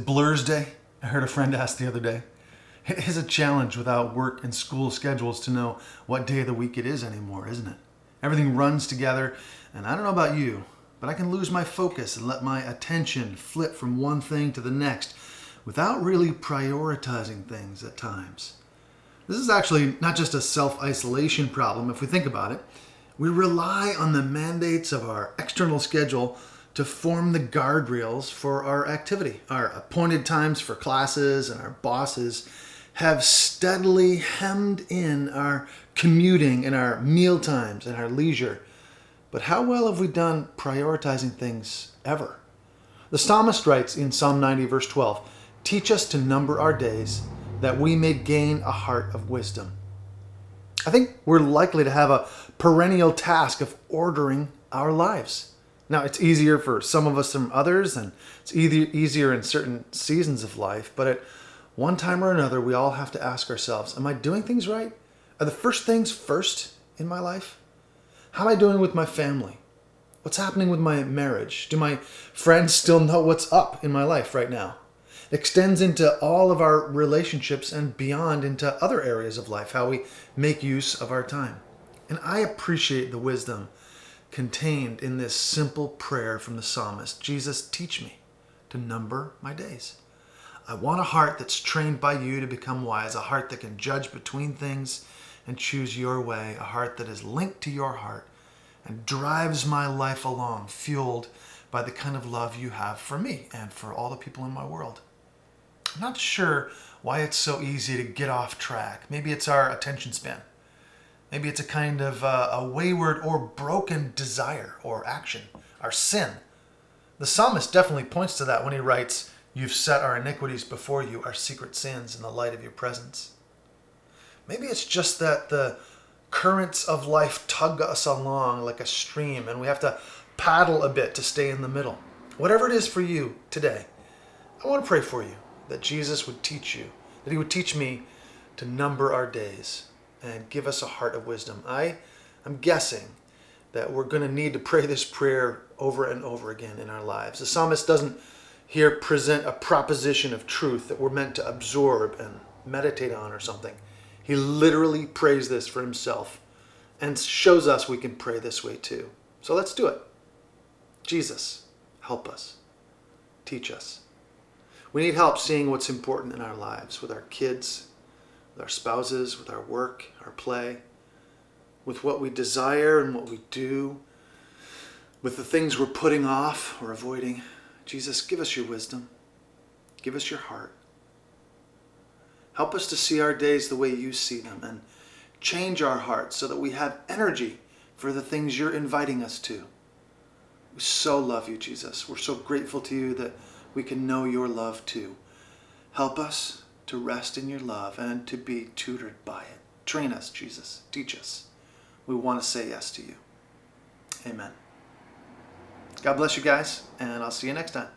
it Blur's Day? I heard a friend ask the other day. It is a challenge without work and school schedules to know what day of the week it is anymore, isn't it? Everything runs together, and I don't know about you, but I can lose my focus and let my attention flip from one thing to the next without really prioritizing things at times. This is actually not just a self-isolation problem if we think about it. We rely on the mandates of our external schedule to form the guardrails for our activity. Our appointed times for classes and our bosses have steadily hemmed in our commuting and our meal times and our leisure. But how well have we done prioritizing things ever? The psalmist writes in Psalm 90 verse 12, "Teach us to number our days that we may gain a heart of wisdom." I think we're likely to have a perennial task of ordering our lives. Now, it's easier for some of us than others, and it's easier in certain seasons of life, but at one time or another, we all have to ask ourselves, am I doing things right? Are the first things first in my life? How am I doing with my family? What's happening with my marriage? Do my friends still know what's up in my life right now? It extends into all of our relationships and beyond into other areas of life, how we make use of our time. And I appreciate the wisdom contained in this simple prayer from the psalmist. Jesus, teach me to number my days. I want a heart that's trained by you to become wise, a heart that can judge between things and choose your way, a heart that is linked to your heart and drives my life along, fueled by the kind of love you have for me and for all the people in my world. I'm not sure why it's so easy to get off track. Maybe it's our attention span. Maybe it's a kind of a wayward or broken desire or action, our sin. The psalmist definitely points to that when he writes, "You've set our iniquities before you, our secret sins in the light of your presence." Maybe it's just that the currents of life tug us along like a stream and we have to paddle a bit to stay in the middle. Whatever it is for you today, I want to pray for you that Jesus would teach you, that he would teach me to number our days and give us a heart of wisdom. I'm guessing that we're going to need to pray this prayer over and over again in our lives. The psalmist doesn't here present a proposition of truth that we're meant to absorb and meditate on or something. He literally prays this for himself and shows us we can pray this way too. So let's do it. Jesus, help us. Teach us. We need help seeing what's important in our lives with our kids, with our spouses, with our work, our play, with what we desire and what we do, with the things we're putting off or avoiding. Jesus, give us your wisdom. Give us your heart. Help us to see our days the way you see them and change our hearts so that we have energy for the things you're inviting us to. We so love you, Jesus. We're so grateful to you that we can know your love too. Help us to rest in your love and to be tutored by it. Train us, Jesus. Teach us. We want to say yes to you. Amen. God bless you guys, and I'll see you next time.